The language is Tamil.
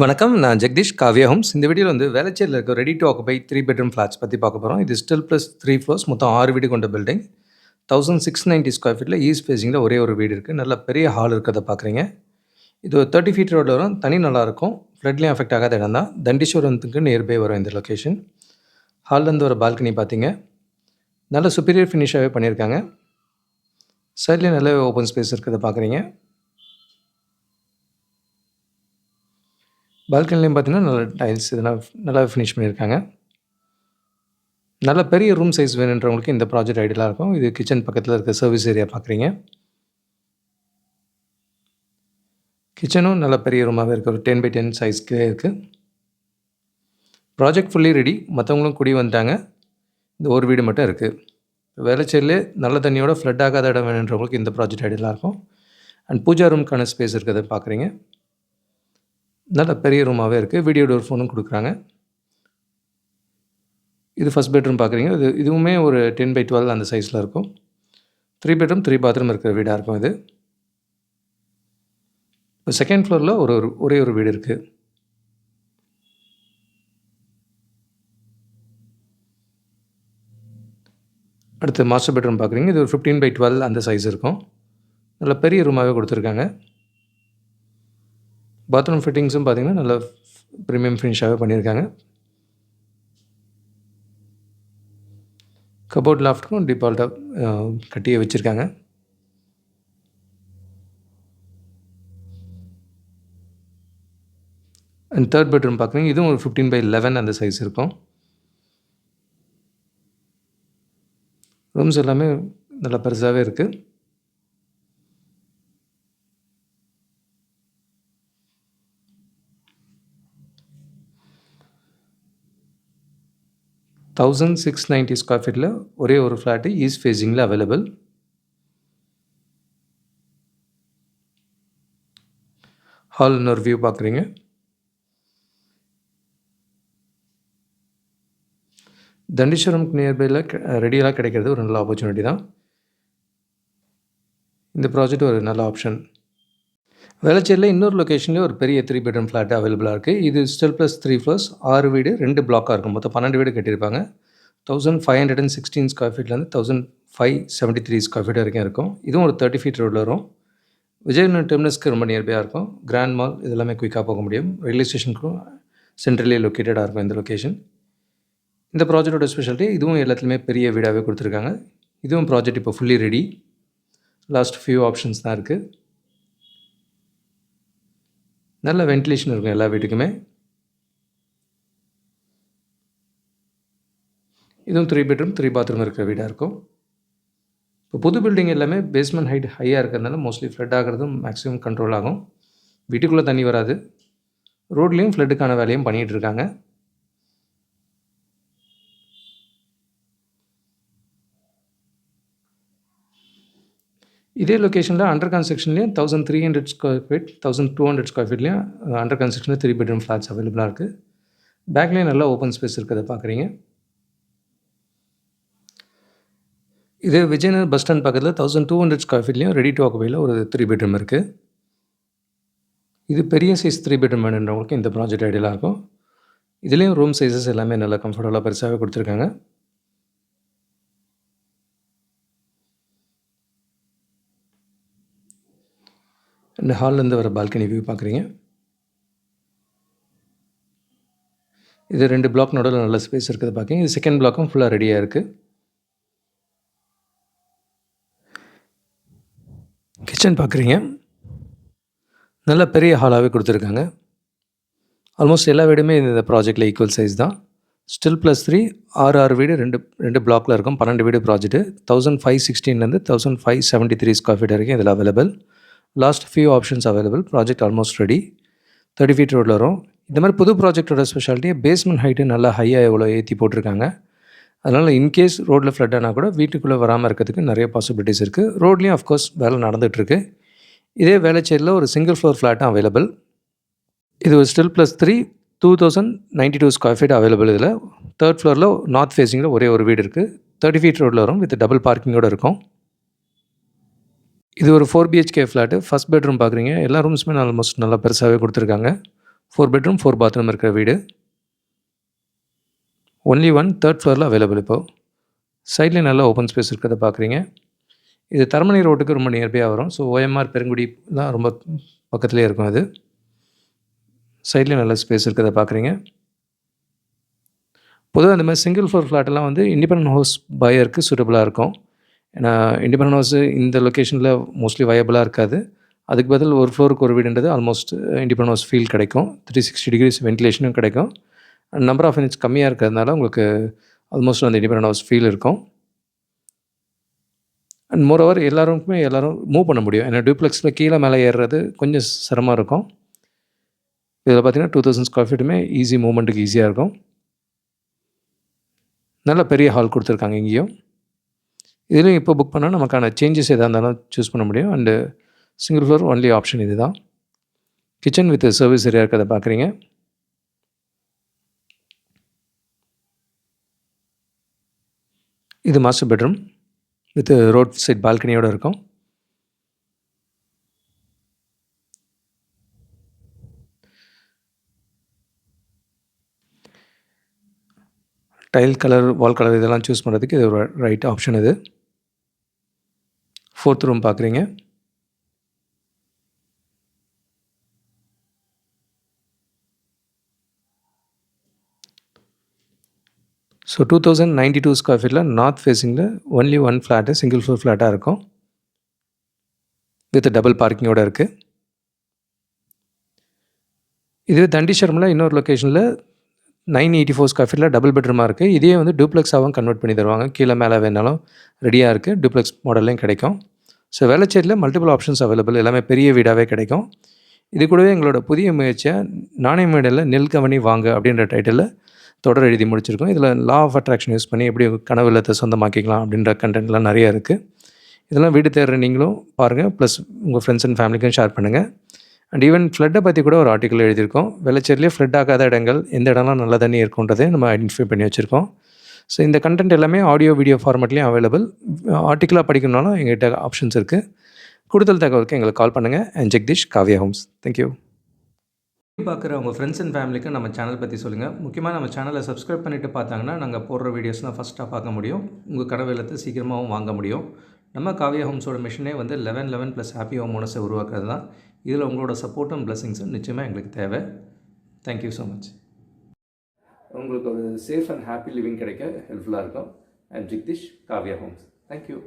வணக்கம். நான் ஜெகதீஷ் காவ்யா ஹோம்ஸ். இந்த வீடியோவில் வேளச்சேரியில் இருக்க ready to occupy 3 bedroom flats பற்றி பார்க்க போகிறோம். இது ஸ்டில் ப்ளஸ் 3 ஃப்ளோர்ஸ், மொத்தம் 6 வீடு கொண்ட பில்டிங். 1690 ஸ்கொயர் ஃபீட்டில் ஈஸ்ட் ஃபேஸிங்கில் ஒரே ஒரு வீடு இருக்குது. நல்ல பெரிய ஹால் இருக்கிறத பார்க்குறீங்க. இது ஒரு 30 ஃபீட் ரோடு வரும். தனி நல்லாயிருக்கும். ஃப்ளட்லேயும் அஃபெக்ட் ஆகாத இடம் தான். தண்டீஸ்வரத்துக்கு நியர்பை வரும் இந்த லொக்கேஷன். ஹால்லேருந்து ஒரு பால்கனி பார்த்தீங்க, நல்ல சுப்பீரியர் ஃபினிஷாகவே பண்ணியிருக்காங்க. சைட்லேயும் நல்ல ஓப்பன் ஸ்பேஸ் இருக்கிறத பார்க்குறீங்க. பால்கனிலையும் பார்த்தீங்கன்னா நல்ல டைல்ஸ் இதெல்லாம் நல்லா ஃபினிஷ் பண்ணியிருக்காங்க. நல்ல பெரிய ரூம் சைஸ் வேணுன்றவங்களுக்கு இந்த ப்ராஜெக்ட் ஐடியலாக இருக்கும். இது கிச்சன் பக்கத்தில் இருக்க சர்வீஸ் ஏரியா பார்க்குறீங்க. கிச்சனும் நல்ல பெரிய ரூமாகவே இருக்குது. ஒரு 10x10 சைஸ்க்கே இருக்குது. Project fully ready. மற்றவங்களும் குடி வந்துட்டாங்க. இந்த ஒரு வீடு மட்டும் இருக்குது. வேளச்சேரியிலே நல்ல தண்ணியோட ஃப்ளட் ஆகாத இடம் வேணுன்றவங்களுக்கு இந்த ப்ராஜெக்ட் ஐடியலாக இருக்கும். அண்ட் பூஜா ரூம்க்கான ஸ்பேஸ் இருக்கிறத பார்க்குறீங்க. நல்ல பெரிய ரூமாகவே இருக்குது. வீடியோ டோர் ஃபோனும் கொடுக்குறாங்க. இது ஃபஸ்ட் பெட்ரூம் பார்க்குறீங்க. இதுவுமே ஒரு 10x12 அந்த சைஸில் இருக்கும். 3 பெட்ரூம் 3 பாத்ரூம் இருக்கிற வீடாக இருக்கும் இது. இப்போ செகண்ட் ஃப்ளோரில் ஒரே ஒரு வீடு இருக்குது. அடுத்து மாஸ்டர் பெட்ரூம் பார்க்குறீங்க. இது ஒரு 15x12 அந்த சைஸ் இருக்கும். நல்ல பெரிய ரூமாகவே கொடுத்துருக்காங்க. பாத்ரூம் ஃபிட்டிங்ஸும் பார்த்திங்கன்னா நல்ல ப்ரீமியம் ஃபினிஷாகவே பண்ணியிருக்காங்க. கபோர்ட் லாஃப்ட்டுக்கும் டிஃபால்ட்டாக கட்டியே வச்சுருக்காங்க. அண்ட் தேர்ட் பெட்ரூம் பார்க்குறீங்க. இதுவும் ஒரு 15x11 அந்த சைஸ் இருக்கும். ரூம்ஸ் எல்லாமே நல்லா பெருசாகவே இருக்குது. $1690 ஸ்கொயர் ஃபீட்டில் ஒரே ஒரு ஃப்ளாட்டு ஈஸ்ட் ஃபேஸிங்கில் அவைலபிள். ஹால் இன்னொரு வியூ பார்க்குறீங்க. தண்டீஸ்வரம்க்கு நியர்பையில் ரெடியாக கிடைக்கிறது ஒரு நல்ல ஆப்பர்ச்சுனிட்டி தான். இந்த ப்ராஜெக்ட் ஒரு நல்ல ஆப்ஷன். வேளச்சேரியில் இன்னொரு லொக்கேஷன்லேயே ஒரு பெரிய 3 பெட்ரூம் ஃப்ளாட் அவைலபிளாக இருக்குது. இது ஸ்டில் ப்ளஸ் 3 ஃப்ளோர்ஸ், 6 வீடு 2 பிளாக்காக இருக்கும். மொத்தம் 12 வீடு கட்டியிருப்பாங்க. 1516 ஸ்கொயர் ஃபீட்லேருந்து 1573 ஸ்கொயர் ஃபீட் வரைக்கும் இருக்கும். இதுவும் ஒரு 30 ஃபீட் ரோடில் வரும். விஜயநகர் டெர்மினஸ்க்கு ரொம்ப நியர்பையாக இருக்கும். கிராண்ட் மால் இதெல்லாமே குயிக்காக போக முடியும். ரயில்வே ஸ்டேஷனுக்கும் சென்ட்ரலி லொக்கேட்டடாக இருக்கும் இந்த லொக்கேஷன். இந்த ப்ராஜெக்டோட ஸ்பெஷாலிட்டி இதுவும் எல்லாத்துலேயுமே பெரிய வீடாகவே கொடுத்துருக்காங்க. இதுவும் ப்ராஜெக்ட் இப்போ fully ready. Last few options தான் இருக்குது. நல்ல வென்டிலேஷன் இருக்கும் எல்லா வீட்டுக்குமே. இதுவும் 3 பெட்ரூம் 3 பாத்ரூம் இருக்கிற வீடாக இருக்கும். இப்போ புது பில்டிங் எல்லாமே பேஸ்மெண்ட் ஹைட் ஹையாக இருக்கிறதுனால மோஸ்ட்லி ஃப்ளட் ஆகிறதும் மேக்ஸிமம் கண்ட்ரோல் ஆகும். வீட்டுக்குள்ளே தண்ணி வராது. ரோட்லேயும் ஃப்ளட்டுக்கான வேலையும் பண்ணிகிட்டு இருக்காங்க. இதே லொக்கேஷனில் அண்டர் கன்ஸ்ட்ரக்ஷன்லேயும் 1300 ஸ்கொயர் ஃபீட் 1200 ஸ்கொயர் ஃபீட்லேயும் அண்டர் கன்ஸ்ட்ரக்ஷனில் 3 பெட்ரூம் ஃப்ளாட்ஸ் அவைலபிளாக இருக்குது. பேக்லேயும் நல்லா ஓப்பன் ஸ்பேஸ் இருக்கிறத பார்க்குறீங்க. இது விஜயநகர் பஸ் ஸ்டாண்ட் பக்கத்தில் 1200 ஸ்கொயர் ஃபீட்லேயும் ரெடி டு ஆக்குபையில் ஒரு 3 பெட்ரூம் இருக்குது. இது பெரிய சைஸ் 3 பெட்ரூம் வேணுன்றவங்களுக்கு இந்த ப்ராஜெக்ட் ஐடியலாக இருக்கும். இதுலேயும் ரூம் சைஸஸ் எல்லாமே நல்லா கம்ஃபர்டபுளாக பெருசாகவே கொடுத்துருக்காங்க. இந்த ஹால்லேருந்து வர பால்கனி வியூ பார்க்குறீங்க. இது 2 பிளாக் நடுவில் நல்ல ஸ்பேஸ் இருக்கிறத பார்க்குறீங்க. இது செகண்ட் பிளாக்கும் ஃபுல்லாக ரெடியாக இருக்குது. கிச்சன் பார்க்குறீங்க. நல்ல பெரிய ஹாலாகவே கொடுத்துருக்காங்க. ஆல்மோஸ்ட் எல்லா வீடுமே இந்த ப்ராஜெக்டில் ஈக்குவல் சைஸ் தான். ஸ்டில் ப்ளஸ் 3 6 வீடு 2 பிளாக்கில் இருக்கும். 12 வீடு ப்ராஜெக்ட்டு. 1516லேருந்து 1573 ஸ்கொயர் ஃபீட் வரைக்கும் இதில் available. Last few options available. Project almost ready. 30 feet ரோடில் வரும். இந்த மாதிரி புது ப்ராஜெக்டோட ஸ்பெஷாலிட்டியை பேஸ்மெண்ட் ஹைட்டு நல்லா ஹையாக எவ்வளோ ஏற்றி போட்டிருக்காங்க. அதனால் இன்கேஸ் ரோட்டில் ஃப்ளட் ஆனால் கூட வீட்டுக்குள்ளே வராமல் இருக்கிறதுக்கு நிறைய பாசிபிலிட்டிஸ் இருக்குது. ரோட்லேயும் அஃப்கோர்ஸ் வேலை நடந்துகிட்ருக்கு. இதே வேளச்சேரியில் ஒரு சிங்கிள் ஃப்ளோர் ஃப்ளாட்டும் அவைலபிள். இது ஒரு stilt plus 3 2092 square feet available. இதில் தேர்ட் ஃப்ளோரில் நார்த் ஃபேஸிங்கில் ஒரே ஒரு வீடு இருக்குது. 30 ஃபீட் ரோடில் வரும். வித் டபுள் பார்க்கிங்கோடு இருக்கும். இது ஒரு 4 BHK ஃப்ளாட்டு. ஃபஸ்ட் பெட்ரூம் பார்க்குறீங்க. எல்லா ரூம்ஸுமே ஆல்மோஸ்ட் நல்லா பெருசாகவே கொடுத்துருக்காங்க. 4 பெட்ரூம் 4 பாத்ரூம் இருக்கிற வீடு. ஒன்லி ஒன் தேர்ட் ஃப்ளோரில் அவைலபிள் இப்போது. சைட்லேயும் நல்ல ஓப்பன் ஸ்பேஸ் இருக்கிறத பார்க்குறீங்க. இது தரமணி ரோட்டுக்கு ரொம்ப நியர்பையாக வரும். ஸோ ஓஎம்ஆர் பெருங்குடிலாம் ரொம்ப பக்கத்துலேயே இருக்கும் அது. சைட்லேயும் நல்ல ஸ்பேஸ் இருக்கிறத பார்க்குறீங்க. பொதுவாக இந்த மாதிரி சிங்கிள் ஃப்ளோர் ஃப்ளாட்டெல்லாம் வந்து இண்டிபெண்டன்ட் ஹவுஸ் பையருக்கு சூட்டபுளாக இருக்கும். ஏன்னா இண்டிபெண்டன்ட் ஹவுஸு இந்த லொக்கேஷனில் மோஸ்ட்லி வயபிளாக இருக்காது. அதுக்கு பதில் ஒரு ஃப்ளோருக்கு ஒரு வீடுன்றது ஆல்மோஸ்ட் இண்டிபெண்டன்ட் ஹவுஸ் ஃபீல் கிடைக்கும். 360 டிகிரிஸ் வென்டிலேஷனும் கிடைக்கும். நம்பர் ஆஃப் யூனிட்ஸ் கம்மியாக இருக்கிறதுனால உங்களுக்கு ஆல்மோஸ்ட் அந்த இண்டிபெண்டன்ட் ஹவுஸ் ஃபீல் இருக்கும். அண்ட் மோரோவர் எல்லோரும் மூவ் பண்ண முடியும். ஏன்னா டூப்ளெக்ஸில் கீழே மேலே ஏறுறது கொஞ்சம் சிரமமாக இருக்கும். இதில் பார்த்தீங்கன்னா 2000 ஸ்கொயர் ஃபீட்டுமே ஈஸி மூவ்மெண்ட்டுக்கு ஈஸியாக இருக்கும். நல்ல பெரிய ஹால் கொடுத்துருக்காங்க இங்கேயும். இதுலேயும் இப்போ புக் பண்ணால் நமக்கான சேஞ்சஸ் எதாக இருந்தாலும் சூஸ் பண்ண முடியும். And single floor only option இது தான். கிச்சன் வித் சர்வீஸ் ஏரியா இருக்கிறத பார்க்குறீங்க. இது master bedroom with road side பால்கனியோடு இருக்கும். டைல் கலர், வால் கலர் இதெல்லாம் சூஸ் பண்ணுறதுக்கு இது ஒரு ரைட் ஆப்ஷன் இது. 4th ரூம் பார்க்குறீங்க. ஸோ 2092 ஸ்கொயர் ஃபீட்டில் நார்த் ஃபேஸிங்கில் only one flat single floor ஃப்ளாட்டாக இருக்கும். வித் டபுள் பார்க்கிங்கோடு இருக்குது. இதுவே தண்டிஷர்மில் இன்னொரு லொக்கேஷனில் 984 ஸ்கொயர் ஃபீட்டில் டபுள் பெட்ரூமாக இருக்குது. இதே வந்து டூப்ளெக்ஸாகவும் கன்வெர்ட் பண்ணி தருவாங்க. கீழே மேலே வேணாலும் ரெடியாக இருக்குது. டூப்ளெக்ஸ் மாடல்லையும் கிடைக்கும். ஸோ வேளச்சேரியில் மல்டிபிள் ஆப்ஷன்ஸ் அவைலபிள். எல்லாமே பெரிய வீடாகவே கிடைக்கும். இது கூடவே எங்களோட புதிய முயற்சியாக நாணயமேடையில் நெல் கவனி வாங்க அப்படின்ற டைட்டிலில் தொடர் எழுதி முடிச்சிருக்கோம். இதில் லா ஆஃப் அட்ராக்ஷன் யூஸ் பண்ணி எப்படி கனவு இல்லத்தை சொந்தமாக்கிக்கலாம் அப்படின்ற கண்டென்ட்லாம் நிறையா இருக்குது. இதெல்லாம் வீடு தேடுற நீங்களும் பாருங்கள். ப்ளஸ் உங்கள் ஃப்ரெண்ட்ஸ் அண்ட் ஃபேமிலிக்கும் ஷேர் பண்ணுங்கள். அண்ட் ஈவன் ஃப்ளட்டை பற்றி கூட ஒரு ஆர்டிக்கல் எழுதியிருக்கோம். வெள்ளச்சேரியிலே ஃப்ளட் ஆகாத இடங்கள் எந்த இடம்லாம் நல்ல தண்ணி இருக்குன்றதே நம்ம ஐடென்டிஃபை பண்ணி வச்சுருக்கோம். ஸோ இந்த கண்டென்ட் எல்லாமே ஆடியோ வீடியோ ஃபார்மேட்லேயும் அவைலபிள். ஆர்டிக்கலாக படிக்கணும்னாலும் எங்கள்கிட்ட ஆப்ஷன்ஸ் இருக்குது. கூடுதல் தகவலுக்கு எங்களுக்கு கால் பண்ணுங்கள். And Jagadish, Kavya homes. Thank you. பார்க்குற உங்கள் ஃப்ரெண்ட்ஸ் அண்ட் ஃபேமிலிக்கு நம்ம சேனல் பற்றி சொல்லுங்கள். முக்கியமாக நம்ம சேனலை சப்ஸ்கிரைப் பண்ணிவிட்டு பார்த்தாங்கன்னா நாங்கள் போடுற வீடியோஸ்லாம் ஃபஸ்ட்டாக பார்க்க முடியும். உங்கள் கனவு இல்லத்தை சீக்கிரமாகவும் வாங்க முடியும். நம்ம காவ்யா ஹோம்ஸோட மிஷனே வந்து 11 ப்ளஸ் ஹாப்பி ஹோம் ஓனர்ஸை உருவாக்குறது தான். இதில் உங்களோட சப்போர்ட்டும் பிளெஸிங்ஸும் நிச்சயமாக எங்களுக்கு தேவை. Thank you so much. உங்களுக்கு ஒரு சேஃப் அண்ட் ஹாப்பி லிவிங் கிடைக்க ஹெல்ப்ஃபுல்லாக இருக்கும். And Jagadish, Kavya homes. Thank you.